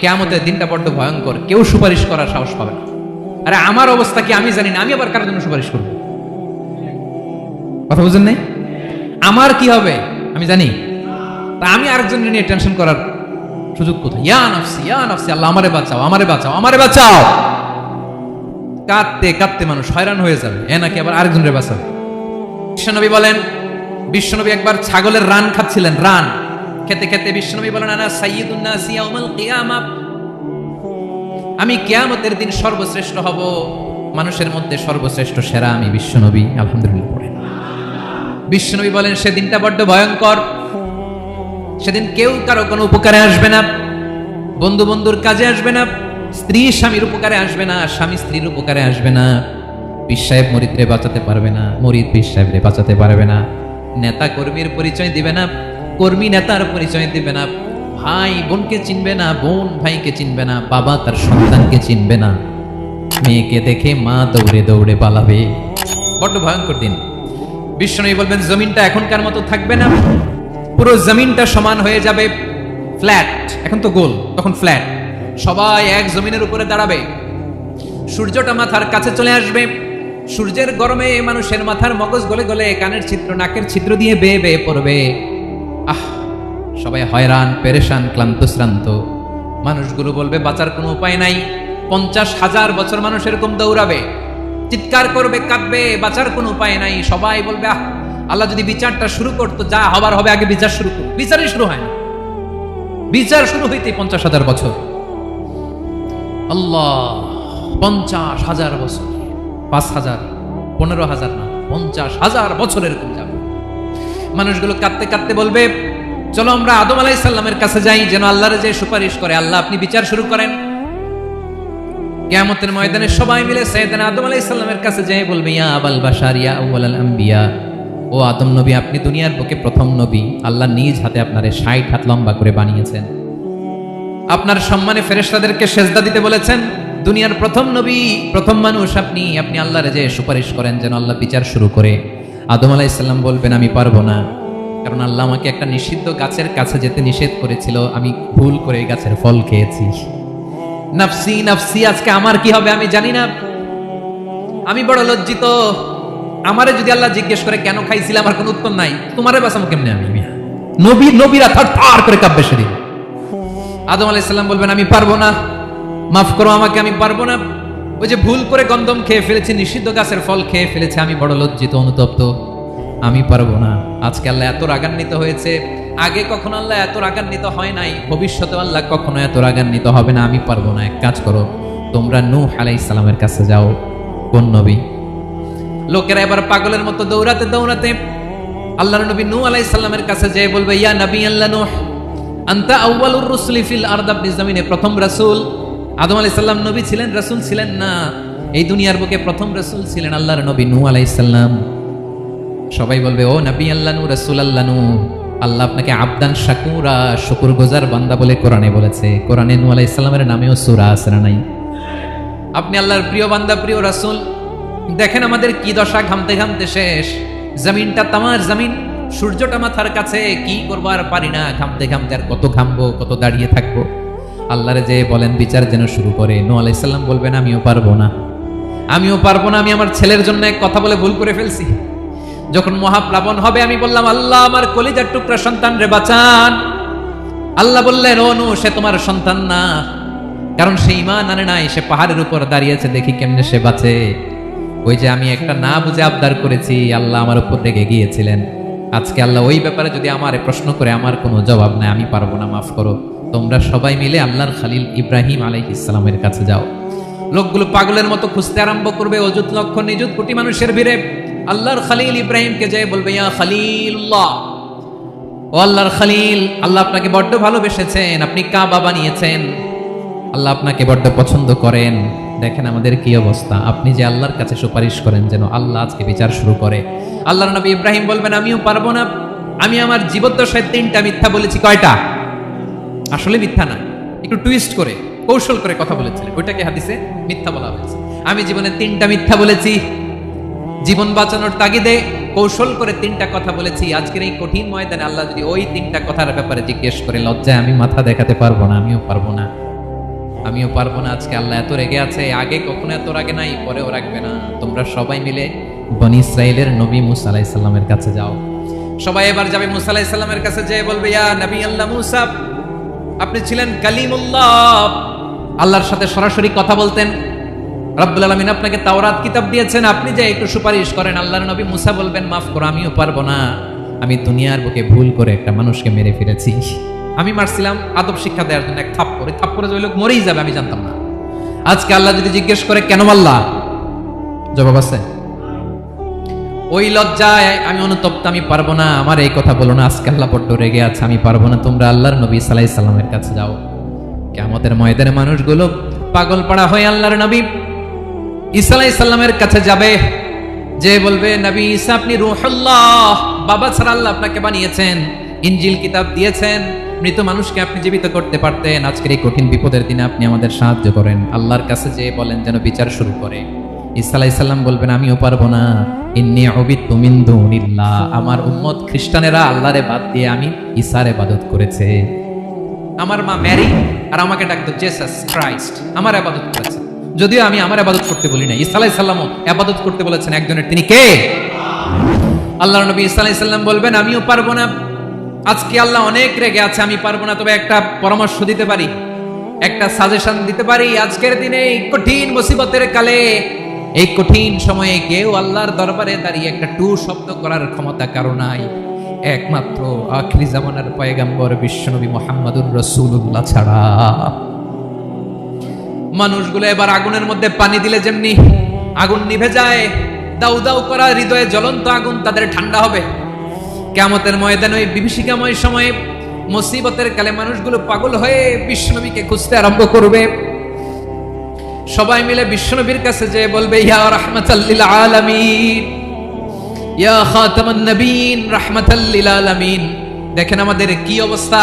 কিয়ামতের দিনটা বড্ড ভয়ঙ্কর, কেউ সুপারিশ করার সাহস পাবে না। আরে আমার অবস্থা কি আমি জানি না, আমি আবার কারোর জন্য সুপারিশ করব? কথা বুঝেন নাই? আমার কি হবে আমি জানি, তা আমি আরেকজনের নিয়ে টেনশন করার সুযোগ কোথায়? ইয়া নাফসি ইয়া নাফসি, আল্লাহ আমারে বাঁচাও আমারে বাঁচাও আমারে বাঁচাও। কাঁদতে কাঁদতে মানুষ হয়রান হয়ে যাবে, এ নাকি আবার আরেকজনের বাঁচাবে। বিশ্বনবী বলেন, বিশ্বনবী একবার ছাগলের রান খাচ্ছিলেন, রান খেতে খেতে বিশ্বনবী বলেন, আনা সাইয়্যিদুন নাসি ইয়াউমাল কিয়ামাহ, আমি কিয়ামতের দিন সর্বশ্রেষ্ঠ হব, মানুষের মধ্যে সর্বশ্রেষ্ঠ সেরা আমি বিশ্বনবী। আলহামদুলিল্লাহ পড়েন। বিশ্বনবী বলেন সেদিনটা বড্ড ভয়ঙ্কর, সেদিন কেউ কারো কোনো উপকারে আসবে না, বন্ধু বন্ধুর কাজে আসবে না, স্ত্রী স্বামীর উপকারে আসবে না, স্বামী স্ত্রীর উপকারে আসবে না, পীর সাহেব মুরিদরে বাঁচাতে পারবে না, মুরিদ পীর সাহেবরে বাঁচাতে পারবে না, নেতা কর্মীর পরিচয় দিবে না, কর্মী নেতার পরিচয় দিবে না, ভাই বোনকে চিনবে না, বোন ভাইকে চিনবে না, বাবা তার সন্তানকে চিনবে না, মেয়েকে দেখে মা দৌড়ে দৌড়ে পালাবে। বড্ড ভয়ঙ্কর দিন। বিশ্বনবী বলবেন জমিনটা এখনকার মতো থাকবে না, পুরো জমিনটা সমান হয়ে যাবে, ফ্ল্যাট, এখন তো গোল, তখন ফ্ল্যাট, সবাই এক জমিনের উপরে দাঁড়াবে, সূর্যটা মাথার কাছে চলে আসবে, সূর্যের গরমে মানুষের মাথার মগজ গলে গলে কানের ছিদ্র নাকের ছিদ্র দিয়ে বেয়ে বেয়ে পড়বে। আহ, সবাই হয়রান পেরেশান ক্লান্ত শ্রান্ত। মানুষগুলো বলবে বাঁচার কোনো উপায় নাই। 50,000 বছর মানুষ এরকম দৌড়াবে, চিৎকার করবে, কাঁদবে, বাঁচার কোনো উপায় নাই। সবাই বলবে আহ, আল্লাহ যদি বিচারটা শুরু করতো, যা হবার হবে, আগে বিচার শুরু করতো। বিচারই শুরু হয় না, বিচার শুরু হইতে 50,000 বছর। আল্লাহ, 50,000 বছর, 5,000, 15,000 না, 50,000 বছর এরকম যাবে। মানুষগুলো কাঁদতে কাঁদতে বলবে চলো আমরা আদম আলাইহিস সালামের কাছে যাই, যেন আল্লাহর যে সুপারিশ করে, আল্লাহ আপনি বিচার শুরু করেন। কিয়ামতের ময়দানে সবাই মিলে সাইয়েদনা আদম আলাইহিস সালামের কাছে যেয়ে বলবে ইয়া আবাল বাশার ইয়া আউয়ালাল আম্বিয়া, ও আদম নবী, আপনি দুনিয়ার বুকে প্রথম নবী, আল্লাহ নিজ হাতে আপনারে 60 হাত লম্বা করে বানিয়েছেন, আপনার সম্মানে ফেরেশতাদেরকে সেজদা দিতে বলেছেন, দুনিয়ার প্রথম নবী, প্রথম মানুষ আপনি, আপনি আল্লাহর যে সুপারিশ করেন যেন আল্লাহ বিচার শুরু করে। আদম আলাইহিস সালাম বলবেন আমি পারবো না, কারণ আল্লাহ আমাকে একটা নিষিদ্ধ গাছের কাছে যেতে নিষেধ করেছিল, আমি ভুল করে এই গাছের ফল খেয়েছি। নাফসি নাফসি, আজকে আমার কি হবে আমি জানি না, আমি বড় লজ্জিত। আমারে যদি আল্লাহ জিজ্ঞেস করে কেন খাইছিলে, আমার কোনো উত্তর নাই, তোমারে বাঁচাবো কেমনে আমি? নবীরা থার করে কাঁপবে সেদিন। আদম আলাইহিস সালাম বলবেন আমি পারবো না, মাফ করো আমাকে, আমি পারবো না, ওই যে ভুল করে গন্ধম খেয়ে ফেলেছি, নিষিদ্ধ গাছের ফল খেয়ে ফেলেছে, আমি বড় লজ্জিত অনুতপ্ত, আমি পারবো না। আজকে আল্লাহ এত রাগান্বিত হয়েছে, আগে কখনো আল্লাহ এত রাগান্বিত হয় নাই, ভবিষ্যতে আল্লাহ কখনো এত রাগান্বিত হবে না, আমি পারবো না। এক কাজ করো, তোমরা নূহ আলাইহিস সালামের কাছে যাও। কোন নবী? লোকেরা এবার পাগলের মতো দৌড়াতে দৌড়াতে আল্লাহর নবী নূহ আলাইহিস সালামের কাছে যেয়ে বলবে ইয়া নবী আল্লাহ নূহ, আনতা আউয়ালুর রুসুলি ফিল আরদ, আপনি জমিনে প্রথম রাসূল। আদম আলাইহিস সালাম নবী ছিলেন, রাসূল ছিলেন না, এই দুনিয়ার বুকে প্রথম রাসূল ছিলেন আল্লাহর নবী নূহ আলাইহিস সালাম। সবাই বলবে ও নবী আল্লাহ নূহ, রাসূল আল্লাহ নূহ, আল্লাহ আপনাকে আবদান শাকুরা, শুকরগুজার বান্দা বলে কোরআনে বলেছে। কোরআনে নূহ আলাইহিস সালামের নামেও সূরা আছে না নাই? আপনি আল্লাহর প্রিয় বান্দা, প্রিয় রাসূল। দেখেন আমাদের কি দশা, ঘামতে ঘামতে শেষ, জমিনটা তামার জমিন, সূর্যটা মাথার কাছে, কি করবো আর পারি না, ঘামতে ঘামতে আর কত ঘামবো, কত দাঁড়িয়ে থাকবো। আল্লাহরে যে বলেন বিচার যেন শুরু করে। নূহ আলাইহিস সালাম বলবেন আমিও পারবো না, আমিও পারবো না, আমি আমার ছেলের জন্য এক কথা বলে ভুল করে ফেলছি। যখন মহাপ্লাবন হবে আমি বললাম আল্লাহ আমার কলিজার টুকরা সন্তান রে বাঁচান। আল্লাহ বললেন ও নূহ, সে তোমার সন্তান না, কারণ সে ঈমান আনে নাই, সে পাহাড়ের উপর দাঁড়িয়েছে, দেখি কেমনে সে বাঁচে। ওই যে আমি একটা না বুঝে আবদার করেছি, আল্লাহ আমার উপর রেগে গিয়েছিলেন। আজকে আল্লাহ ওই ব্যাপারে যদি আমারে প্রশ্ন করে, আমার কোনো জবাব নাই, আমি পারবো না, মাফ করো। তোমরা সবাই মিলে আল্লাহর খলিল ইব্রাহিম আলাইহিস সালামের কাছে যাও। লোকগুলো পাগলের মতো খুঁজতে আরম্ভ করবে, অযুত লক্ষ নিযুত কোটি মানুষের ভিড়ে আল্লাহর খলিল ইব্রাহিমকে যায় বলবে ইয়া খলিলুল্লাহ, ও আল্লাহর খলিল, আল্লাহ আপনাকে বড্ড ভালোবেসেছেন, আপনি কাবা বানিয়েছেন, আল্লাহ আপনাকে বড্ড পছন্দ করেন। দেখেন আমাদের কি অবস্থা, আপনি যে আল্লাহর কাছে সুপারিশ করেন যেন আল্লাহ আজকে বিচার শুরু করে। আল্লাহর নবী ইব্রাহিম বলবেন আমিও পারবো না, আমি আমার জীবদ্দশায় 3টা মিথ্যা বলেছি। কয়টা? আসলে মিথ্যা না, একটু টুইস্ট করে কৌশল করে কথা বলেছিলেন, ওইটাকে হাদিসে মিথ্যা বলা হয়েছে। আমি জীবনে 3টা মিথ্যা বলেছি, জীবন বাঁচানোর তাগিদে কৌশল করে 3টা কথা বলেছি। আজকের এই কঠিন ময়দানে আল্লাহ যদি ওই 3টা কথার ব্যাপারে জিজ্ঞেস করে, লজ্জায় আমি মাথা দেখাতে পারবো না, আমিও পারবো না। আমিও পারবো না। আজকে আল্লাহ এত রেগে আছে, আগে কখনো এত রাগে নাই, পরেও রাখবে না। তোমরা সবাই মিলে বনি ইসরাইলের নবী মুসা আলাইহিস সালামের কাছে যাও। সবাই এবার যাবে মুসা আলাইহিস সালামের কাছে, যেয়ে বলবে, ইয়া নবী আল্লাহ মুসা, আপনি ছিলেন কালিমুল্লাহ, আল্লাহর সাথে সরাসরি কথা বলতেন। রব্বুল আলামিন আপনাকে তাওরাত কিতাব দিয়েছেন, আপনি যে একটু সুপারিশ করেন। আল্লাহর নবী মুসা বলবেন, মাফ করো, আমিও পারবো না। আমি দুনিয়ার বুকে ভুল করে একটা মানুষকে মেরে ফেলেছি। আমি মারছিলাম আদব শিক্ষা দেওয়ার জন্য, এক থাপ্পড়ে যে ওই লোক মরেই যাবে, আমি জানতাম না। আজকে আল্লাহ যদি জিজ্ঞেস করে কেন মারলা, জবাব আছে? ওই লজ্জায় আমি অনুতপ্ত, আমি পারবো না, আমার এই কথা বলো না। আজকে আল্লাহ বড্ড রেগে আছে, আমি পারবো না। তোমরা আল্লাহর নবী সাল্লাল্লাহু আলাইহি সাল্লামের কাছে যাও। কিয়ামতের ময়দানে মানুষগুলো পাগল পাড়া হয়ে আল্লাহর নবী ঈসা আলাইহিস সালামের কাছে যাবে, যে বলবে, নবী ঈসা আপনি রূহুল্লাহ, বাবা ছাড়া আল্লাহ আপনাকে বানিয়েছেন, ইনজিল কিতাব দিয়েছেন, মৃত মানুষকে আপনি জীবিত করতে পারতেন। আজকের এই কঠিন বিপদের দিনে আপনি আমাদের সাহায্য করেন। আল্লাহর কাছে যে বলেন যেন বিচার শুরু করে। ঈসা আলাইহিস সালাম বলবেন, আমিও পারবো না। ইন্নী উবিদতু মিন দুনিল্লাহ, আমার উম্মত খ্রিস্টানেরা আল্লাহরে বাদ দিয়ে আমি ঈসার ইবাদত করেছে। আমার মা ম্যারি আর আমাকে ডাকতো জেসাস ক্রাইস্ট, আমার ইবাদত করেছে। যদিও আমি আমার ইবাদত করতে বলি না, ঈসা আলাইহিস সালামও ইবাদত করতে বলেছেন একজনের, তিনি কে? আল্লাহর নবী ঈসা আলাইহিস সালাম বলবেন, আমিও পারবো না। আজকে আল্লাহ অনেক রেগে আছে, আমি পারবো না। তবে একটা পরামর্শ দিতে পারি, একটা সাজেশন দিতে পারি। আজকের দিনে এই কঠিন মুসিবতের কালে, এই কঠিন সময়ে কেউ আল্লাহর দরবারে দাঁড়িয়ে একটা টু শব্দ করার ক্ষমতা কারো নাই, একমাত্র আখিরি জামানার পয়গম্বর বিশ্বনবী মুহাম্মদুর রাসূলুল্লাহ ছাড়া। মানুষগুলো এবার আগুনের মধ্যে পানি দিলে যেমনি আগুন নিভে যায়, দাউ দাউ করা হৃদয়ে জ্বলন্ত আগুন তাদের ঠান্ডা হবে। কিয়ামতের ময়দানে ওই বিভীষিকাময় সময়ে, মুসিবতের কালে মানুষগুলো পাগল হয়ে বিশ্বনবীকে খুঁজতে আরম্ভ করবে। সবাই মিলে বিশ্বনবীর কাছে যেয়ে বলবে, ইয়া রাহমাতাল লিল আলামিন, ইয়া খাতামান নবীন, রাহমাতাল লিল আলামিন। দেখেন আমাদের কি অবস্থা,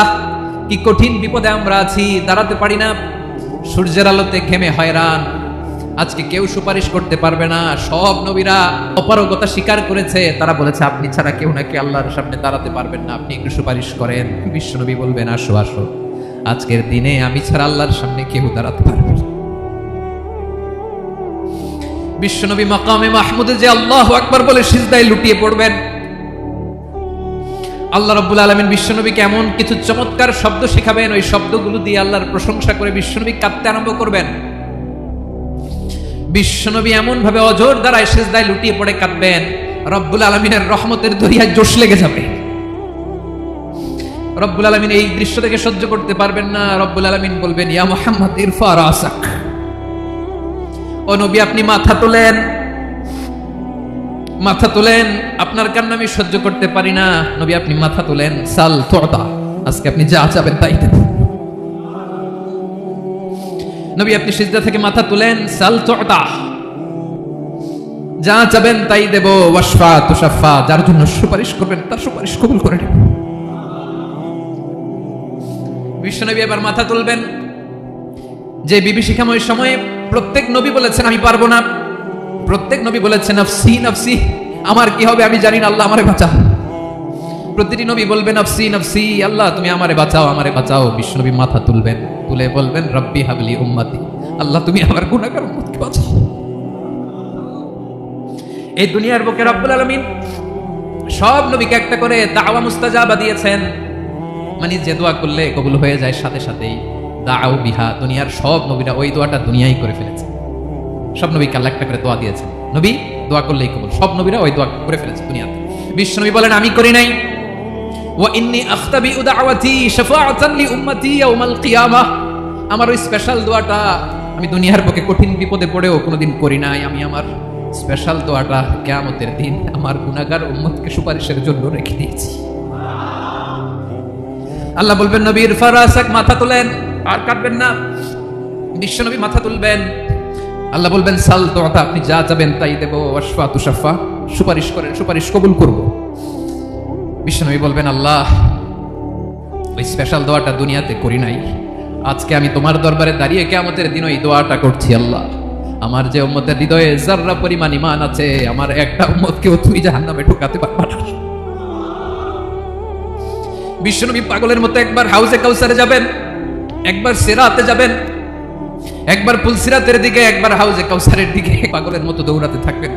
কি কঠিন বিপদে আমরা আছি, দাঁড়াতে পারি না, সূর্যের আলোতে ঘেমে হয়রান। আজকে কেউ সুপারিশ করতে পারবে না। সব নবীরা অপারগতা স্বীকার করেছে, তারা বলেছে আপনি ছাড়া কেউ নাকি আল্লাহর সামনে দাঁড়াতে পারবেন না, আপনি একটু সুপারিশ করেন। বিশ্বনবী বলবেন, আসো আসো, আজকের দিনে আমি ছাড়া আল্লাহর সামনে কেউ দাঁড়াতে পারবে না। বিশ্বনবী মাকামে মাহমুদে যে আল্লাহু আকবার বলে সিজদায় লুটিয়ে পড়বেন। আল্লাহ রাব্বুল আলামিন বিশ্বনবীকে এমন কিছু চমৎকার শব্দ শেখাবেন, ওই শব্দগুলো দিয়ে আল্লাহর প্রশংসা করে বিশ্বনবী কাঁদতে আরম্ভ করবেন। বিশ্বনবী এমন ভাবে অজর দ্বারায় সিজদায় লুটিয়ে পড়ে কাঁদবেন, রব্বুল আলামিনের রহমতের দরিয়ায় জোশ লেগে যাবে। রব্বুল আলামিন এই দৃশ্য থেকে সহ্য করতে পারবেন না। রব্বুল আলামিন বলবেন, ইয়া মুহাম্মদ ইরফা রাসাক, ও নবী আপনি মাথা তোলেন, মাথা তোলেন, আপনার কান্না আমি সহ্য করতে পারি না। নবী আপনি মাথা তোলেন, সাল তুতা, আজকে আপনি যা চাবেন তাই দেব। নবী আপনি সিজদা থেকে মাথা তুলেন, সাল তুতা, যা চাবেন তাই দেব। ওয়াশফা তুশাফা, যার জন্য সুপারিশ করবেন তার সুপারিশ কবুল করে নেব। বিশ্বনবী এবার মাথা তুলবেন। যে বিভীষিকাময় সময়ে প্রত্যেক নবী বলেছেন আমি পারবো না, প্রত্যেক নবী বলেছেন নফসি নফসি, আমার কি হবে আমি জানি না, আল্লাহ আমারে বাঁচাও। প্রতিটি নবী বলবেন নফসি নফসি, আল্লাহ তুমি আমারে বাঁচাও, আমারে বাঁচাও। বিশ্বনবী মাথা তুলবেন, তুলে বলবেন রব্বি হাবলি উম্মতি, আল্লাহ তুমি আমার গুনাহগার উম্মতকে বাঁচাও। এই দুনিয়ার বুকে রব্বুল আলামিন সব নবীকে একটা করে দাওয়া মুস্তাজাবা দিয়েছেন, মানে যে দোয়া করলে কবুল হয়ে যায় সাথে সাথেই। দাও বিহা, দুনিয়ার সব নবীরা ওই দোয়াটা দুনিয়ায় করে ফেলেছে। সব নবীকে আল্লাহ একটা করে দোয়া দিয়েছেন, নবী দোয়া করলেই কবুল। সব নবীরা ওই দোয়া করে ফেলেছে দুনিয়াতে। বিশ্বনবী বলেন আমি করি নাই। ওয়া ইন্নী আখতাবিউ দাওয়াতি শাফাআতান লি উম্মতি ইয়াউমাল কিয়ামাহ, আমার ওই স্পেশাল দোয়াটা আমি দুনিয়ার বুকে কঠিন বিপদে পড়েও কোনোদিন করি নাই। আমি আমার স্পেশাল দোয়াটা কিয়ামতের দিন আমার গুনাহগার উম্মতকে সুপারিশের জন্য রেখে দিয়েছি। আল্লাহ বলবেন নবী ইরফা রাসাক, মাথা তোলেন, আর কাটবেন না। বিশ্বনবী মাথা তুলবেন, আল্লাহ বলবেন সাল তুতা, আপনি যা চাবেন তাই দেব। ওয়াশফা তুশাফা, সুপারিশ করেন, সুপারিশ কবুল করব। বিশ্বনবী বলবেন আল্লাহ ওই স্পেশাল দোয়াটা দুনিয়াতে করি নাই, আজকে আমি তোমার দরবারে দাঁড়িয়ে কিয়ামতের দিন ওই দোয়াটা করছি। আল্লাহ আমার যে উম্মতের হৃদয়ে যাররা পরিমাণ ঈমান আছে, আমার একটা উম্মতকেও তুই জাহান্নামে ঢোকাতে পারবা না। বিশ্বনবী পাগলের মতো একবার হাউজে কাউসারে যাবেন, একবার সিরাতে যাবেন, একবার পুলসিরাতের দিকে, একবার হাউজে কাউসারের দিকে পাগলের মতো দৌড়াতে থাকবেন,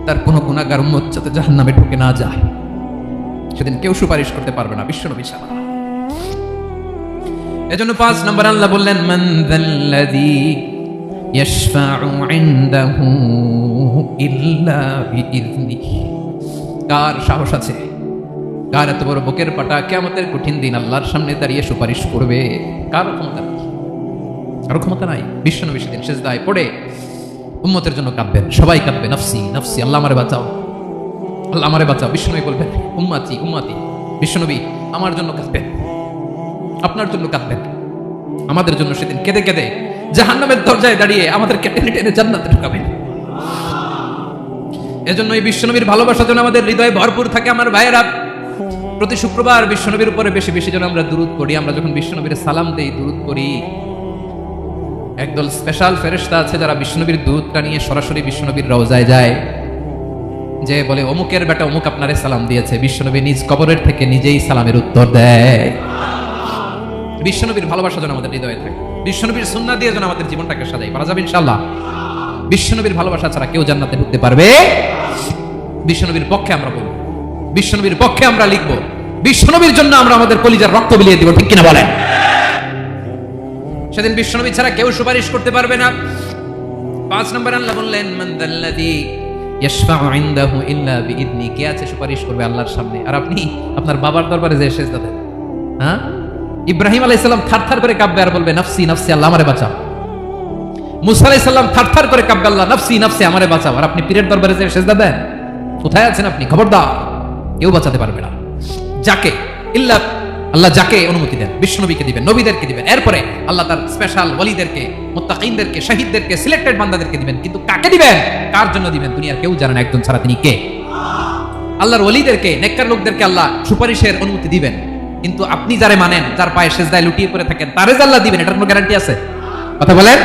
তার কোনো গুনাহগার উম্মত যাতে জাহান্নামে ঢুকে না যায়। সেদিন কেউ সুপারিশ করতে পারবে না বিশ্বনবী ছাড়া। এজন্য 5 নম্বর আল্লাহ বললেন, মান যাল্লাযী ইয়াশফাউ ইনদাহু ইল্লা বিইযনিহি। কার সাহস আছে, কার এত বড় বুকের পাটা কিয়ামতের কঠিন দিন আল্লাহর সামনে দাঁড়িয়ে সুপারিশ করবে? কার ক্ষমতা নেই, কারো ক্ষমতা নাই। বিশ্বনবী সেদিন সিজদায় পড়ে উম্মতের জন্য কাঁদবেন, সবাই কাঁদবে, নাফসি নাফসি, আল্লাহ আমারে বাঁচাও, আল্লাহ আমারে বাঁচাও। বিশ্বনবী বলবেন, উম্মতি উম্মতি। বিশ্বনবী আমার জন্য কাঁদবেন, আপনার জন্য কাঁদবেন, আমাদের জন্য সেদিন কেঁদে কেঁদে জাহান্নামের দরজায় দাঁড়িয়ে আমাদেরকে টেনে টেনে জান্নাতে ঢুকাবেন। এজন্য এই বিশ্বনবীর ভালোবাসা যেন আমাদের হৃদয়ে ভরপুর থাকে। আমার ভাইয়েরা, প্রতি শুক্রবার বিশ্বনবীর উপরে বেশি বেশি যেন আমরা দুরূদ করি। আমরা যখন বিশ্বনবীর সালাম দেই, দুরূদ করি, একদল স্পেশাল ফেরেশতা আছে যারা বিশ্বনবীর দুরূদটা নিয়ে সরাসরি বিশ্বনবীর রওজায় যায়, যে বলে অমুকের বেটা অমুক আপনারে সালাম দিয়েছে। বিশ্বনবী নিজ কবরের থেকে নিজেই সালামের উত্তর দেয়। বিশ্বনবীর ভালোবাসা যেন আমাদের হৃদয়ে থাকে, বিশ্বনবীর সুন্নাহ দিয়ে যেন আমাদের জীবনটাকে সাজাই, পারা যাবে ইনশাআল্লাহ। বিশ্বনবীর ভালোবাসা ছাড়া কেউ জান্নাতে ঢুকতে পারবে? বিশ্বনবীর পক্ষে আমরা বলবো, বিশ্বনবীর পক্ষে আমরা লিখবো, বিশ্বনবীর জন্য আমরা আমাদের কলিজার রক্ত বিলিয়ে দিব, ঠিক কিনা বলেন? সেদিন বিশ্বনবী ছাড়া কেউ সুপারিশ করতে পারবে না। 5 নম্বর আল্লাহ বললেন, মান যাল্লাযী ইয়াশফাউ ইনদাহু ইল্লা বিইযনি। কে আছে সুপারিশ করবে আল্লাহর সামনে? আর আপনি আপনার বাবার দরবারে যে সিজদা দেন, হ্যাঁ? ইব্রাহিম আলাইহিস সালাম থারথার করে কাঁপবে আর বলবে, নাফসি নাফসি, আল্লাহ আমারে বাঁচাও। মুসা আলাইহিস সালাম থারথার করে কাঁপবে, আল্লাহ নাফসি নাফসি, আমারে বাঁচাও। আর আপনি পীরের দরবারে যে সিজদা দেন, কোথায় আছেন আপনি? খবরদার, কেউ বাঁচাতে পারবে না। যাকে ইল্লা আল্লাহ যাকে অনুমতি দেন, বিশ্বনবীকে দিবেন, নবীদেরকে দিবেন, এরপরে আল্লাহ তার স্পেশাল ওয়ালিদেরকে, মুত্তাকিনদেরকে, শহীদদেরকে, সিলেক্টেড বান্দাদেরকে দিবেন। কিন্তু কাকে দিবেন, কার জন্য দিবেন, দুনিয়ার কেউ জানে না একজন ছাড়া, তিনি কে? আল্লাহর ওয়ালিদেরকে, নেককার লোকদেরকে আল্লাহ সুপারিশের অনুমতি দিবেন। কিন্তু আপনি যারে মানেন, যার পায়ে সিজদায় লুটিয়ে পড়ে থাকেন, তারে যে আল্লাহ দিবেন, এটার কোনো গ্যারান্টি আছে? কথা বলেন।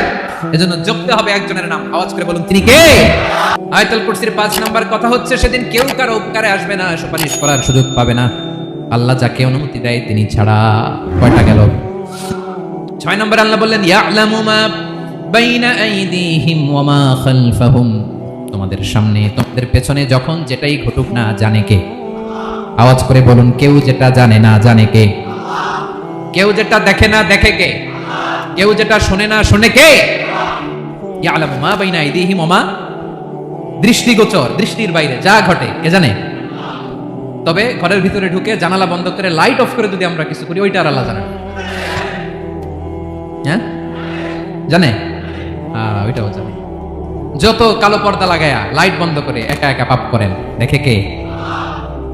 এজন্য জপতে হবে একজনের নাম, আওয়াজ করে বলুন, তিনি কে? আয়াতুল কুরসির 5 নাম্বার কথা হচ্ছে, সেদিন কেউ কারো উপকারে আসবে না, সুপারিশ করার সুযোগ পাবে না, আল্লাহ যাকে অনুমতি দেয় তিনি ছাড়া। কয়টা গেল? 6 নম্বর আল্লাহ বললেন, ইয়ালামু মা বাইনা আইদিহিম ওয়া মা খালফাহুম। তোমাদের সামনে, তোমাদের পেছনে যখন যেটাই ঘটুক না, জানে কে? আওয়াজ করে বলুন, কেউ যেটা জানে না, জানে কে? কেউ যেটা দেখে না, দেখে কে? কেউ যেটা শোনে না, শোনে কে? ইয়ালামু মা বাইনা আইদিহিম ওয়া মা, দৃষ্টিগোচর, দৃষ্টির বাইরে যা ঘটে কে জানে? তবে ঘরের ভিতরে ঢুকে জানালা বন্ধ করে লাইট অফ করে যদি আমরা কিছু করি, ওইটা আর আল্লাহ জানে। হ্যাঁ, জানে? ওইটাও জানে। যত কালো পর্দা লাগায়া লাইট বন্ধ করে একা একা পাপ করেন, দেখে কে?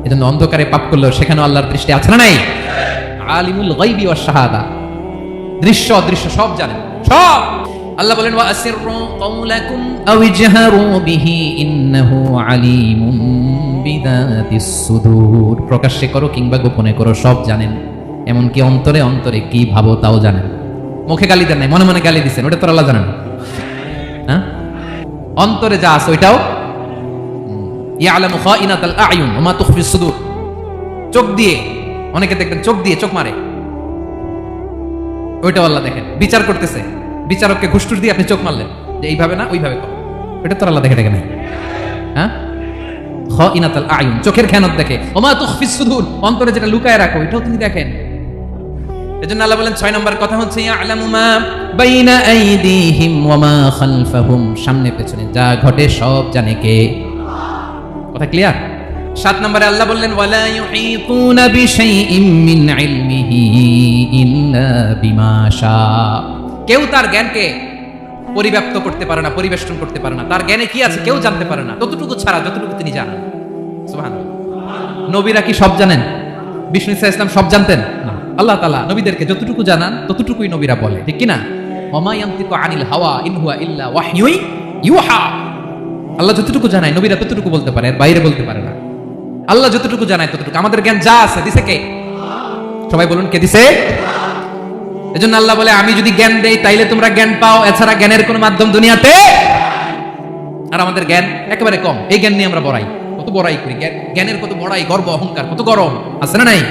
এজন্য অন্ধকারে পাপ করলেও সেখানেও আল্লাহর দৃষ্টি আছে না নাই? আলিমুল গায়বি ওয়াশ শাহাদা, দৃশ্য অদৃশ্য সব জানেন, সব। আল্লাহ বলেন, ওয়া আসিররু কাওলাকুম আও ইজহারু বিহি ইন্নাহু আলিমুম বিদাতিস সুদূর। প্রকাশ্যে করো কিংবা গোপনে করো, সব জানেন। এমনকি অন্তরে অন্তরে কি ভাবো তাও জানেন। মুখে গালি দেন নাই, মনে মনে গালি দিচ্ছেন, ওটা তো আল্লাহ জানেন। হ্যাঁ, অন্তরে যা আছে ওইটাও। ইয়ালামু খাইনাতাল আয়ুন ওয়া মা তুখফিস সুদূর। চোখ দিয়ে, অনেকে দেখবেন চোখ দিয়ে চোখ মারে, ওইটাও আল্লাহ দেখেন। বিচার করতেছে, বিচারককে ঘুষটুস দিয়ে আপনি চোখ মারলেন, যে এইভাবে না ওইভাবে করো, এটা তো আল্লাহ দেখে দেখে না। হ্যাঁ, খাইনাতাল আয়ুন, চোখের খেয়ানত দেখে। ওয়া মা তুখফিস সুদূর, অন্তরে যেটা লুকায় রাখো এটাও তিনি দেখেন। এজন্য আল্লাহ বলেন 6 নম্বর কথা হচ্ছে, ইয়ালামু মা বাইনা আইদিহিম ওয়া মা খালফাহুম। সামনে পেছনে যা ঘটে সব জানে কে? কথা ক্লিয়ার? 7 নম্বরে আল্লাহ বললেন, ওয়ালা ইউহিতুনা বিশাইইম মিন ইলমিহি ইল্লা বিমা শা। কেউ তার জ্ঞানকে পরিব্যাপ্ত করতে পারে না, পরিবেষ্টন করতে পারে না। তার জ্ঞানে কি আছে কেউ জানতে পারে না, ততটুকু ছাড়া যতটুকু তিনি জানেন। সুবহানাল্লাহ। নবীরা কি সব জানেন? বিষ্ণু ইসা ইসলাম সব জানতেন না। আল্লাহ তাআলা নবীদেরকে যতটুকু জানান ততটুকুই নবীরা বলে, ঠিক কি না? ওমা ইয়ানতিকু আনিল হাওয়া ইন হুয়া ইল্লা ওয়াহয়ুন ইউহা। আল্লাহ যতটুকু জানায় নবীরা ততটুকু বলতে পারে, এর বাইরে বলতে পারে না। আল্লাহ যতটুকু জানায় ততটুকু। আমাদের জ্ঞান যা আছে দিছে কে? সবাই বলুন, কে দিছে? এজন্য আল্লাহ বলে, আমি যদি জ্ঞান দেই তাইলে তোমরা জ্ঞান পাও, এছাড়া জ্ঞানের কোনো মাধ্যম দুনিয়াতে। আর আমাদের জ্ঞান একেবারে কম, এই জ্ঞান নিয়ে আমরা বড়াই, কত বড়াই করি, জ্ঞানের কত বড়াই, গর্ব অহংকার, কত গরম আছে না নাই?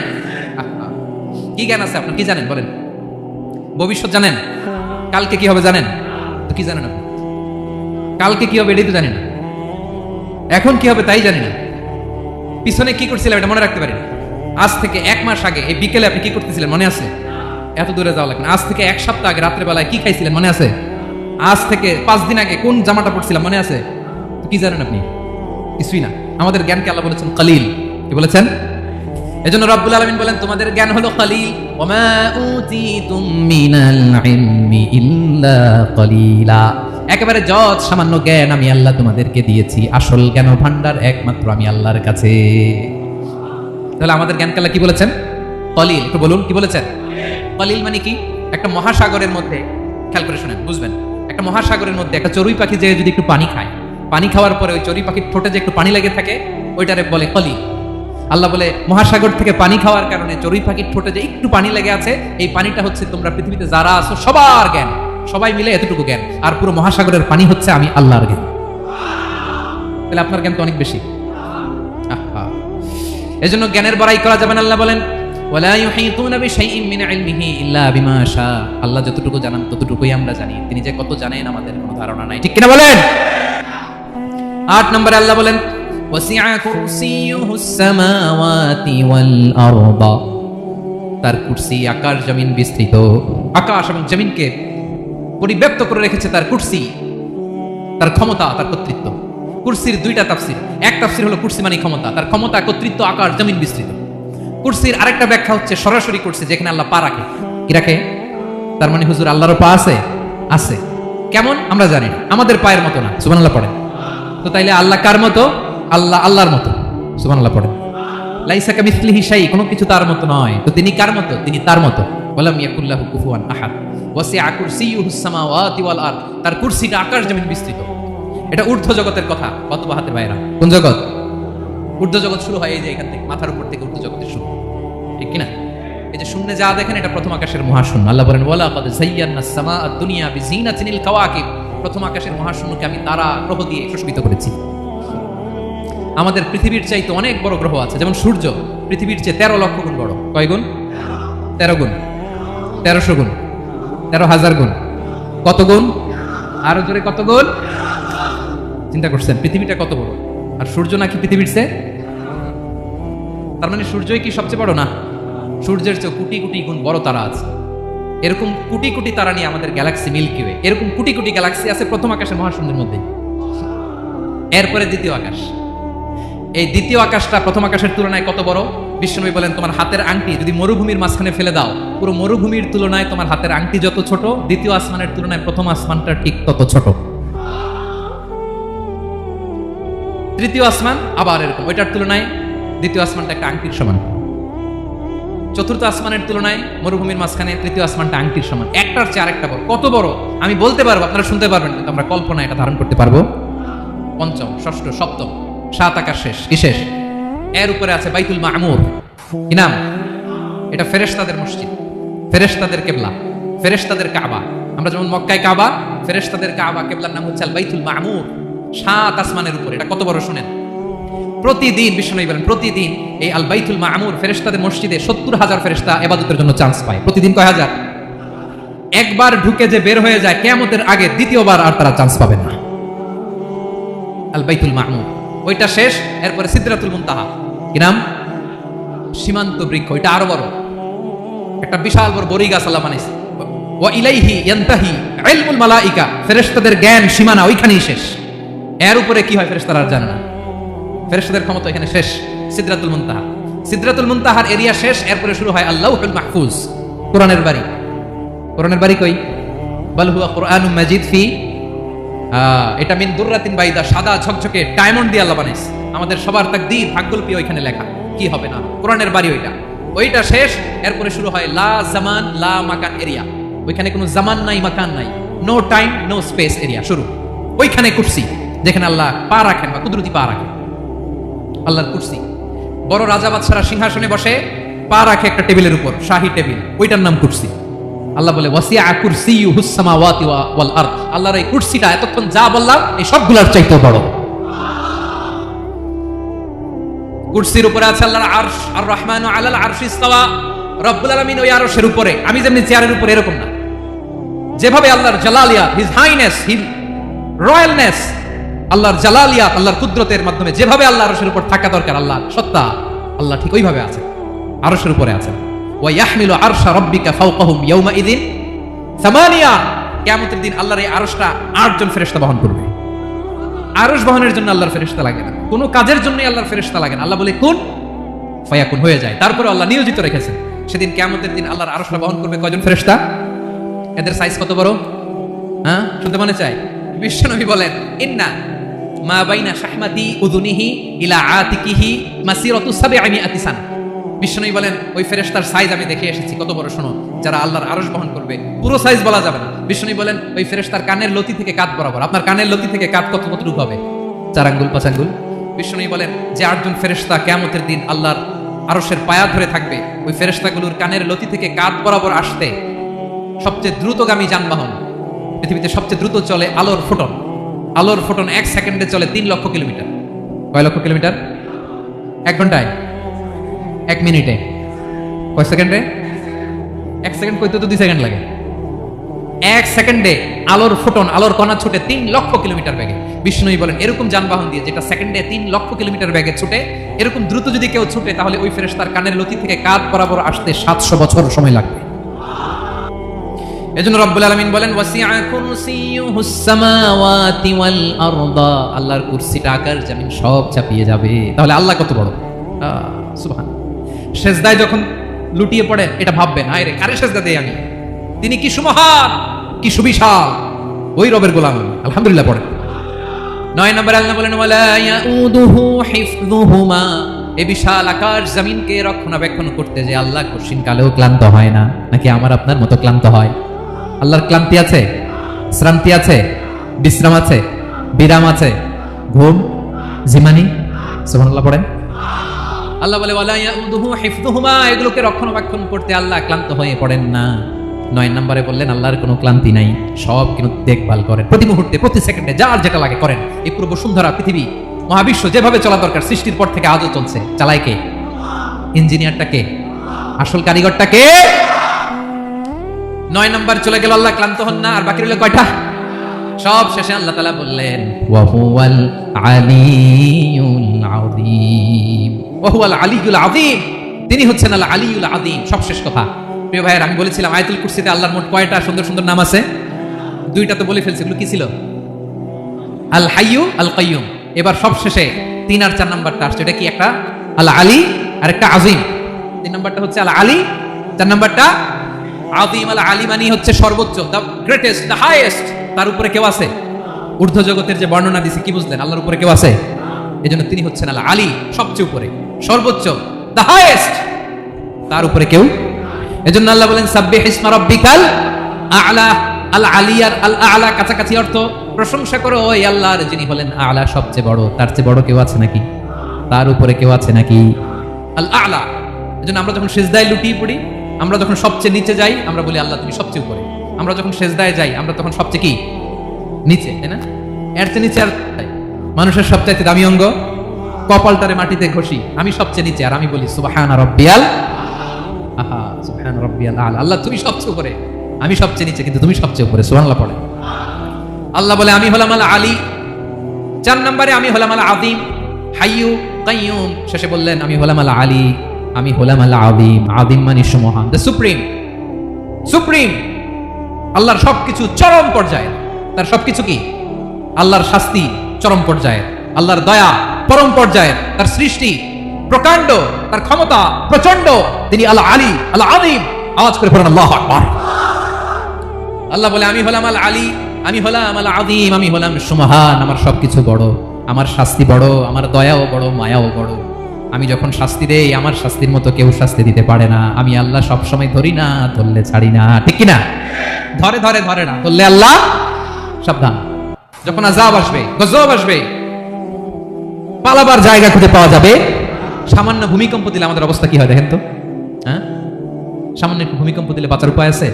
কি জ্ঞান আছে আপনার? কি জানেন বলেন? ভবিষ্যৎ জানেন? কালকে কি হবে জানেন? কি জানেন আপনি? কালকে কি হবে এটাই তো জানি না, এখন কি হবে তাই জানি না, পিছনে কি করছিলাম এটা মনে রাখতে পারি না। আজ থেকে 1 মাস আগে এই বিকেলে আপনি কি করতেছিলেন মনে আছে? এত দূরে যাওয়া লাগবে না। আজ থেকে 1 সপ্তাহ আগে রাত্রেবেলায় কি খাইছিলেন মনে আছে? আজ থেকে 5 দিন আগে কোন জামাটা পড়ছিলাম মনে আছে? তো কি জানেন আপনি? কিছুই না। আমাদের জ্ঞানকে আল্লাহ বলেছেন কলিল। কি বলেছেন? এজন্য রব্বুল আলামিন বলেন তোমাদের জ্ঞান হলো কলিল। ওমা উতিতুম মিনাল ইলমি ইল্লা কলিলা। একেবারে যত সামান্য জ্ঞান আমি আল্লাহ তোমাদেরকে দিয়েছি, আসল জ্ঞান ভান্ডার একমাত্র আমি আল্লাহর কাছে। তাহলে আমাদের জ্ঞানকে আল্লাহ কি বলেছেন? কলিল। একটু বলুন কি বলেছেন? কলিল মানে কি? একটা মহাসাগরের মধ্যে, খেয়াল করে শুনেন বুঝবেন, একটা মহাসাগরের মধ্যে একটা চড়ুই পাখি যে যদি একটু পানি খায়, পানি খাওয়ার পরে ওই চড়ুই পাখির ঠোঁটে যে একটু পানি লেগে থাকে ওইটারে বলে কলিল। আল্লাহ বলে মহাসাগর থেকে পানি খাওয়ার কারণে চড়ুই পাখির ঠোঁটে যে একটু পানি লেগে আছে, এই পানিটা হচ্ছে তোমরা পৃথিবীতে যারা আছো সবার জ্ঞান, সবাই মিলে এতটুকু জ্ঞান, আর পুরো মহাসাগরের পানি হচ্ছে আমি আল্লাহর জ্ঞান। তাহলে আপনার জ্ঞান তো অনেক বেশি। এজন্য জ্ঞানের বড়াই করা যাবে না। আল্লাহ বলেন ওয়ালা ইউহিতুনা বিশাইইন মিন ইলমিহি ইল্লা বিমা শা। আল্লাহ যতটুকু জানেন ততটুকুই আমরা জানি, তিনি যে কত জানেন আমাদের কোনো ধারণা নাই। ঠিক কিনা বলেন? 8 নম্বরে আল্লাহ বলেন ওয়াসিআ কুরসিয়ুহুস সামাওয়াতি ওয়াল আরদা। তার কুরসি আকাশ জমিন বিস্তৃত, আকাশ এবং জমিনকে পরিব্যাপ্ত করে রেখেছে তার কুরসি, তার ক্ষমতা, তার কর্তৃত্ব। কুরসির 2টা তাফসীর। এক তাফসীর হলো কুরসি মানে ক্ষমতা, তার ক্ষমতা, কর্তৃত্ব, আকাশ জমিন বিস্তৃত। কুরসির আরেকটা ব্যাখ্যা হচ্ছে সরাসরি কুরসি, যেখানে আল্লাহ পা রাখে। কি রাখে? তার মানে হুজুর আল্লাহরও পা আছে? আছে। কেমন আমরা জানি না, আমাদের পায়ের মতো না। সুবহানাল্লাহ পড়েন। তো তাইলে আল্লাহ কার মতো? আল্লাহ আল্লাহর মতো। সুবহানাল্লাহ পড়েন। লাইসা কামিসলিহি শাই, কোনো কিছু তার মতো নয়। তো তিনি কার মতো? তিনি তার মতো। ওয়ালাম ইয়াকুল্লাহু কুফুয়ান আহাদ। ওয়াসিআ কুরসিয়ুহুস সামাওয়াতি ওয়াল আরদ। তার কুরসিটা আকাশ জমিন বিস্তৃত। এটা ঊর্ধ্ব জগতের কথা। কত বাহাতের ভাইরা, কোন জগৎ? ঊর্ধ্ব জগৎ শুরু হয় এই যে এখান থেকে, মাথার উপর থেকে ঊর্ধ্ব জগতের শুরু, ঠিক কি না? এই যে শূন্যে যা দেখেন এটা প্রথম আকাশের মহাশূন্য। আল্লাহ বলেন ওয়ালা ক্বাদ যায়্যানাস সামাআদ দুনিয়া বিজিনাতিল কাওয়াকিব। প্রথম আকাশের মহাশূন্যকে আমি তারা গ্রহ দিয়ে সুশোভিত করেছি। আমাদের পৃথিবীর চাইতে অনেক বড় গ্রহ আছে, যেমন সূর্য পৃথিবীর চেয়ে 13 লক্ষ গুণ বড়। কয় গুণ? 13 গুণ, 1300 গুণ, 13,000 গুণ। কত গুণ? আরো জোরে কত গুণ? চিন্তা করছেন পৃথিবীটা কত বড়, আর সূর্য নাকি পৃথিবীর চেয়ে? তার মানে সূর্যই কি সবচেয়ে বড় না? সূর্যের চেয়ে কোটি কোটি গুণ বড় তারা আছে। এরকম কোটি কোটি তারা নিয়ে আমাদের গ্যালাক্সি মিল্কি ওয়ে, এরকম কোটি কোটি গ্যালাক্সি আছে প্রথম আকাশের মহাশূন্যের মধ্যে। এরপরে দ্বিতীয় আকাশ। এই দ্বিতীয় আকাশটা প্রথম আকাশের তুলনায় কত বড়? বিশ্বনবী বলেন তোমার হাতের আংটি যদি মরুভূমির মাঝখানে ফেলে দাও, পুরো মরুভূমির তুলনায় তোমার হাতের আংটি যত ছোট, দ্বিতীয় আসমানের তুলনায় প্রথম আসমানটা ঠিক তত ছোট। তৃতীয় আসমান আবার এরকম, ওইটার তুলনায় দ্বিতীয় আসমানটা একটা আংটির সমান। চতুর্থ আসমানের তুলনায় মরুভূমির মাঝখানে তৃতীয় আসমানটা আংটির সমান। একটার চেয়ে আরেকটা বড়। কত বড় আমি বলতে পারবো, আপনারা শুনতে পারবেন, কিন্তু আমরা কল্পনা এটা ধারণ করতে পারবো। পঞ্চম, ষষ্ঠ, সপ্তম, 7 আকাশ শেষ। কি শেষ? এর উপরে আছে বাইতুল মামুর। কি নাম? এটা ফেরেশতাদের মসজিদ, ফেরেশতাদের কিবলা, ফেরেশতাদের কাবা। আমরা যেমন মক্কায় কাবা, ফেরেশতাদের কাবা, কিবলার নাম হচ্ছে আল বাইতুল মামুর। 7 আসমানের উপরে। এটা কত বড় শুনেন। প্রতিদিন বিশ্বনবী বলেন প্রতিদিন এই আল বাইতুল মামুর ফেরেশতাদের মসজিদে 70,000 ফেরেশতা ইবাদতের জন্য চান্স পায়। প্রতিদিন কয় হাজার? একবার ঢুকে যে বের হয়ে যায় কিয়ামতের আগে, দ্বিতীয়বার আর তারা চান্স পাবে না। আল বাইতুল মামুর ওইটা শেষ। এরপরে সিদরাতুল মুনতাহা। কি নাম? সীমান্ত বৃক্ষ। ওইটা আরো বড়, একটা বিশাল বড় বড়ি গাছ আল্লাহ বানাইছে। ওয়া ইলাইহি ইয়ানতাহি ইলমুল মালাইকা। ফেরেশতাদের জ্ঞান সীমানা ওইখানেই শেষ। এর উপরে কি হয় ফেরেশতারা আর জানে না। ফেরেশতাদের ক্ষমতা এখানে শেষ। সিদরাতুল মুনতাহা, সিদরাতুল মুনতাহার এরিয়া শেষ। এরপরে শুরু হয় আল্লাহুল মাহফুজ, কোরআনের বাড়ি। কোরআনের বাড়ি কই? বাল হুয়া কুরআনুম মাজিদ ফি, এটা মিন দুররাতিন বাইদা, সাদা ঝকঝকে ডায়মন্ড দিয়ে আল্লাহ বানাইছে। আমাদের সবার তাকদীর, ভাগ্যলিপি ওইখানে লেখা। কি হবে না, কোরআনের বাড়ি ওইটা। ওইটা শেষ। এরপরে শুরু হয় লা জামান লা মাকান এরিয়া। ওইখানে কোনো জামান নাই, মাকান নাই, no time no space area শুরু। ওইখানে কুরসি, যেখানে আল্লাহ পা রাখেন বা কুদরতি পা রাখেন। আল্লাহর কুরসি। বড় রাজা বাদশারা সিংহাসনে বসে পা রাখে একটা টেবিলের উপর, শাহী টেবিল, ওইটার নাম কুরসি। আল্লাহ বলে ওয়াসিআ কুরসিয়ুহুস সামাওয়াতি ওয়াল আরদ। আল্লাহর এই কুরসিটা এতক্ষণ যা বললাম এই সবগুলোর চাইতে বড়। কুরসির উপরে আছে আল্লাহর আরশ। আর রহমানু আলাল আরশি ইসতাওয়া। রব্বুল আলামিন ওই আরশের উপরে। আমি যেমনি চেয়ারের উপরে এরকম না, যেভাবে আল্লাহর জালালিয়াত, হিজ হাইনেস, হিজ রয়্যালনেস, আল্লাহর জালালিয়াত, আল্লাহর কুদরতের মাধ্যমে যেভাবে আল্লাহ আরশের উপর থাকা দরকার, আল্লাহর সত্তা, আল্লাহ ঠিক ওইভাবে আছে, আরশের উপরে আছেন। ওয়া ইয়াহমিলু আরশা রাব্বিকা ফাওকাহুম ইয়াওমা ইযিন সামানিয়া। কিয়ামতের দিন আল্লাহর এই আরশটা 8 জন ফেরেশতা বহন করবে। আরশ বহনের জন্য আল্লাহর ফেরেশতা লাগে না, কোনো কাজের জন্যই আল্লাহর ফেরেশতা লাগে না। আল্লাহ বলে কুন ফায়াকুন, হয়ে যায়। তারপরে আল্লাহ নিয়োজিত রেখেছেন। সেদিন কিয়ামতের দিন আল্লাহর আরশটা বহন করবে কয়জন ফেরেশতা? এদের সাইজ কত বড়? হ্যাঁ, শুনতে মনে চাই? বিশ্বনবী বলেন, ইন্না মা বাইনা শাহমাতি উযুনিহি ইলা আতিকিহি মাসিরাতু 700 সানা। বিশ্বনবী বলেন, ওই ফেরেশতার সাইজ আমি দেখে এসেছি কত বড়, শোনো। যারা আল্লাহর আরশ বহন করবে, পুরো সাইজ বলা যাবে না। বিশ্বনবী বলেন, ওই ফেরেশতার কানের লতি থেকে কাঁধ বরাবর। আপনার কানের লতি থেকে কাঁধ কতটুকু হবে? 4 আঙ্গুল 5 আঙ্গুল। বিশ্বনবী বলেন যে 8 জন ফেরেশতা কিয়ামতের দিন আল্লাহর আরশের পায়া ধরে থাকবে, ওই ফেরেশতাগুলোর কানের লতি থেকে কাঁধ বরাবর আসতে সবচেয়ে দ্রুতগামী যানবাহন, পৃথিবীতে সবচেয়ে দ্রুত চলে আলোর ফোটন। আলোর ফোটন 1 সেকেন্ডে চলে 3 লক্ষ কিলোমিটার। কয় লক্ষ কিলোমিটার? 1 ঘন্টায়? 1 মিনিটে? কয় সেকেন্ডে? 1 সেকেন্ড কইতে তো 2 সেকেন্ড লাগে। 1 সেকেন্ডে আলোর ফোটন, আলোর কণা ছুটে 3 লক্ষ কিলোমিটার বেগে। বিষ্ণুই বলেন, এরকম যানবাহন দিয়ে যেটা সেকেন্ডে 3 লক্ষ কিলোমিটার বেগে ছুটে, এরকম দ্রুত যদি কেউ ছুটে, তাহলে ওই ফেরেশতার কানের লতি থেকে কাঁধ বরাবর আসতে 700 বছর সময় লাগবে। এজন্য রব্বুল আলামিন বলেন, ওয়াসিআ কুরসিয়ুহুস সামাওয়াতি ওয়াল আরদা। আল্লাহর কুরসিটা আকাশ জমিন সব চাপিয়ে যাবে। তাহলে আল্লাহ কত বড়! সুবহান। সেজদায় যখন লুটিয়ে পড়েন, এটা ভাববেন, আয় রে, কারে সেজদা দেই আমি? তিনি কি সুমহান, কি সুবিশাল! ওই রবের গোলাম আমি। আলহামদুলিল্লাহ পড়েন। 9 নম্বরে আল্লাহ বলেন, ওয়ালা ইয়াউদুহু হিফযুহুমা। এই বিশাল আকাশ জমিনকে রক্ষণাবেক্ষণ করতে যে আল্লাহ কঠিন কালেও ক্লান্ত হয় না। নাকি আমার আপনার মতো ক্লান্ত হয়? আল্লাহর ক্লান্তি আছে? শ্রান্তি আছে? বিশ্রাম আছে? বিরাম আছে? ঘুম, জিমানি? সুবহানাল্লাহ পড়েন। আল্লাহ বলে, ওয়ালা ইয়াউদুহু হিফযুহুমা। এগুলোকে রক্ষণাবেক্ষণ করতে আল্লাহ ক্লান্ত হয়ে পড়েন না। 9 নম্বরে বললেন, আল্লাহর কোনো ক্লান্তি নাই, সব কিন্তু দেখভাল করেন, প্রতি মুহূর্তে, প্রতি সেকেন্ডে যার যেটা লাগে করেন। এই পুরো বসুন্ধরা, পৃথিবী, মহাবিশ্ব যেভাবে চলা দরকার সৃষ্টির পর থেকে আজও চলছে। চালায় কে? ইঞ্জিনিয়ারটা কে? আসল কারিগরটা কে? 9 নম্বর চলে গেল, আল্লাহ ক্লান্ত হন না। আর বাকি রইল কয়টা? সব শেষে আল্লাহ তাআলা বললেন, ওয়া হুয়াল আলিয়ুল আযীম। ওয়া হুয়াল আলিয়ুল আযীম। তিনি হচ্ছেন আল আলিয়ুল আযীম। সব শেষ কথা। প্রিয় ভাইয়ের, আমি বলেছিলাম আয়াতুল কুরসিতে আল্লাহর মোট কয়টা সুন্দর সুন্দর নাম আছে? 2টা তো বলে ফেলছি। এগুলো কি ছিল? আল হাইয়ু, আল কাইয়ুম। এবার সব শেষে 3 আর 4 নাম্বারটা আসছে। এটা কি? একটা আল আলী আর একটা আযীম। 3 নাম্বারটা হচ্ছে আল আলী, 4 নাম্বারটা আযীম। আল আলী মানে হচ্ছে সর্বোচ্চ, দ্য গ্রেটেস্ট, দ্য হাইয়েস্ট। তার উপরে কেউ আছে? ঊর্ধ্ব জগতের যে বর্ণনা দিছি, কি বুঝলেন? আল্লাহর উপরে কেউ আছে? এজন্য তিনি হচ্ছেন আল আলী, সবচেয়ে উপরে, সর্বোচ্চ, দ্য হাইয়েস্ট। তার উপরে কেউ। এজন্য আল্লাহ বলেন, সাব্বিহ ইসমা রাব্বিকাল আ'লা। আল আলিয়ার আল আ'লা কাছাকাছি অর্থ, প্রশংসা করো ওই আল্লাহর যিনি হলেন আ'লা, সবচেয়ে বড়। তার চেয়ে বড় কেউ আছে নাকি? তার উপরে কেউ আছে নাকি? আল আ'লা। এজন্য আমরা যখন সিজদায় লুটিয়ে পড়ি, আমরা যখন সবচেয়ে নিচে যাই, আমরা বলি আল্লাহ তুমি সবচেয়ে উপরে। আমরা যখন সিজদায় যাই, আমরা তখন সবচেয়ে কি? নিচে, তাই না? এর চেয়ে নিচে আর মানুষের সবচাইতে দামি অঙ্গ কপালটারে মাটিতে ঘষি, আমি সবচেয়ে নিচে, আর আমি বলি সুবহানা রাব্বিয়াল আহা, সুবহান রাব্বিয়াল আ'লা। আল্লাহ তুমি সবচেয়ে উপরে, আমি সবচেয়ে নিচে, কিন্তু তুমি সবচেয়ে উপরে। সুবহানাল্লাহ পড়ে। আল্লাহ বলে, আমি হলাম আল আলী। 4 নম্বরে আমি হলাম আল আযীম, হাইয়ু কাইয়ুম। শেষে বললেন, আমি হলাম আল আলী, আমি হলাম আল আযীম। আযীম মানে সুমহান, দ্য সুপ্রিম। সুপ্রিম আল্লাহর সবকিছু চরম পর্যায়ে। তার সবকিছু কি? আল্লাহর শাস্তি চরম পর্যায়ে, আল্লাহর দয়া পরম পর্যায়ে, তার সৃষ্টি প্রকাণ্ড, তার ক্ষমতা প্রচন্ড। তিনি আল আলী, আল আযীম। আওয়াজ করে পড়েন আল্লাহু আকবার। আল্লাহ বলে, আমি হলাম আল আলী, আমি হলাম আল আযীম, আমি হলাম সুমহান। আমার সবকিছু বড়, আমার শাস্তি বড়, আমার দয়াও বড়, মায়াও বড়। আমি যখন শাস্তি দেই, আমার শাস্তির মতো কেউ শাস্তি দিতে পারে না। আমি আল্লাহ সবসময় ধরি না, ধরলে ছাড়ি না। ঠিক কিনা? ধরে ধরে ধরে না, ধরলে আল্লাহ সাবধান। যখন আযাব আসবে, গজব আসবে, পালাবার জায়গা খুঁজে পাওয়া যাবে। সামান্য ভূমিকম্প দিলে আমাদের অবস্থা কি হয় দেখেন তো? হ্যাঁ, সামান্য একটু ভূমিকম্প দিলে বাঁচার উপায় আছে?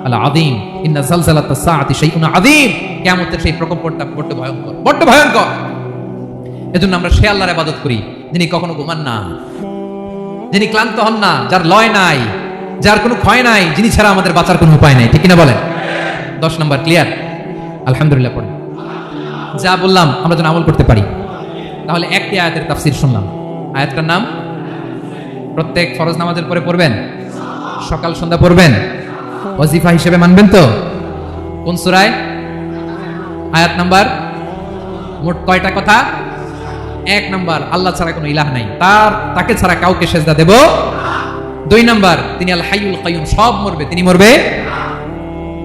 আল আযীম, ইন্না যালজালাতাস সাআতি শাইউন আযীম। কিয়ামতের সেই প্রকম্পটা বড় ভয়ঙ্কর, বড় ভয়ঙ্কর। এজন্য আমরা সে আল্লাহর ইবাদত করি যিনি কখনো ঘুমান না, যিনি ক্লান্ত হন না, যার লয় নাই, যার কোনো ক্ষয় নাই, যিনি ছাড়া আমাদের বাঁচার কোনো উপায় নাই। ঠিক কিনা বলেন? 10 নম্বর ক্লিয়ার? আলহামদুলিল্লাহ পড়েন। যা বললাম আমরা যেন আমল করতে পারি। তাহলে একটি আয়াতের তাফসীর শুনলাম, আয়াতটার নাম প্রত্যেক ফরজ নামাজের পরে পড়বেন, সকাল সন্ধ্যা পড়বেন, ওয়াজিফা হিসেবে মানবেন তো? কোন সূরায়? আয়াত নাম্বার মোট কয়টা কথা? 1 নাম্বার, আল্লাহ ছাড়া কোনো ইলাহ নাই, তাকে ছাড়া কাউকে সেজদা দেব। 2 নাম্বার, তিনি আল হাইয়ুল কাইয়ুম, সব মরবে, তিনি মরবে,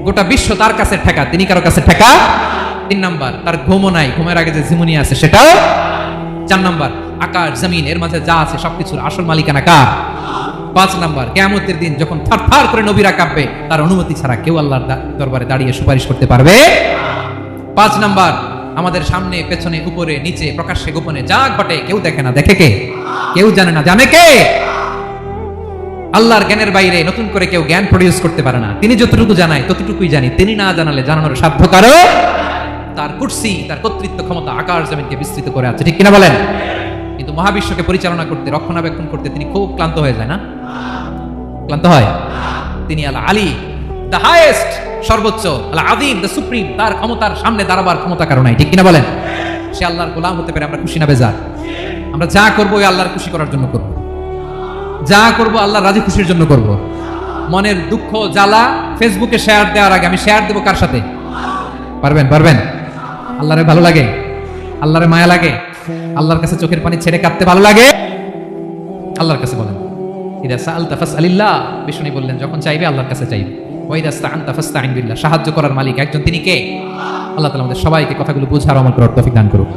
গোটা বিশ্ব তার কাছে ঠেকা, তিনি কারো কাছে ঠেকা। 3 নাম্বার, তার ঘুমও নাই, ঘুমের আগে যে ঝিমুনি আছে সেটাও। 4 নাম্বার, আকাশ জমিন এর মাঝে যা আছে সবকিছুর আসল মালিকানা কার? 5 নাম্বার, কিয়ামতের দিন যখন থারথার করে নবীরা কাঁপবে, তার অনুমতি ছাড়া কেউ আল্লাহর দরবারে দাঁড়িয়ে সুপারিশ করতে পারবে। 5 নাম্বার, আমাদের সামনে পেছনে উপরে নিচে প্রকাশ্যে গোপনে যা ঘটে কেউ দেখে না, দেখে কে? কেউ জানে না, জানে কে? আল্লাহর জ্ঞানের বাইরে নতুন করে কেউ জ্ঞান প্রডিউস করতে পারে না। তিনি যতটুকু জানায় ততটুকুই জানি, তিনি না জানালে জানানোর সাধ্য কারো। তার কুরসি, তার কর্তৃত্ব ক্ষমতা আকাশ জমিনকে বিস্তৃত করে আছে, ঠিক কিনা বলেন? কিন্তু মহাবিশ্বকে পরিচালনা করতে, রক্ষণাবেক্ষণ করতে তিনি খুব ক্লান্ত হয়ে যায় না? ক্লান্ত হয়? তিনি আল আলী, দ্য হাইয়েস্ট, সর্বোচ্চ, আল আযীম, দ্য সুপ্রিম, তার ক্ষমতার সামনে দাঁড়াবার ক্ষমতা কারো নাই, ঠিক কিনা বলেন? সে আল্লাহর গোলাম হতে পারে, আমরা খুশি না বেজার? আমরা যা করবো ওই আল্লাহর খুশি করার জন্য করবো, যা করবো আল্লাহর রাজি খুশির জন্য করবো। মনের দুঃখ জ্বালা ফেসবুকে শেয়ার দেওয়ার আগে আমি শেয়ার দেবো কার সাথে? পারবেন? পারবেন? আল্লাহরে ভালো লাগে, আল্লাহরে মায়া লাগে, আল্লাহর কাছে চোখের পানি ছেড়ে কাঁদতে ভালো লাগে? আল্লাহর কাছে বলেন, ইদা সাআলতা ফাসআলিল্লাহ, বিষ্ণু বললেন যখন চাইবে আল্লাহর কাছে চাইবে। ওয়া ইদা ইসতাআনতা ফাসতাঈন বিল্লাহ, সাহায্য করার মালিক একজন, তিনি কে? আল্লাহ তাআলা আমাদের সবাইকে কথাগুলো বুঝার আমল করার তৌফিক দান করুন।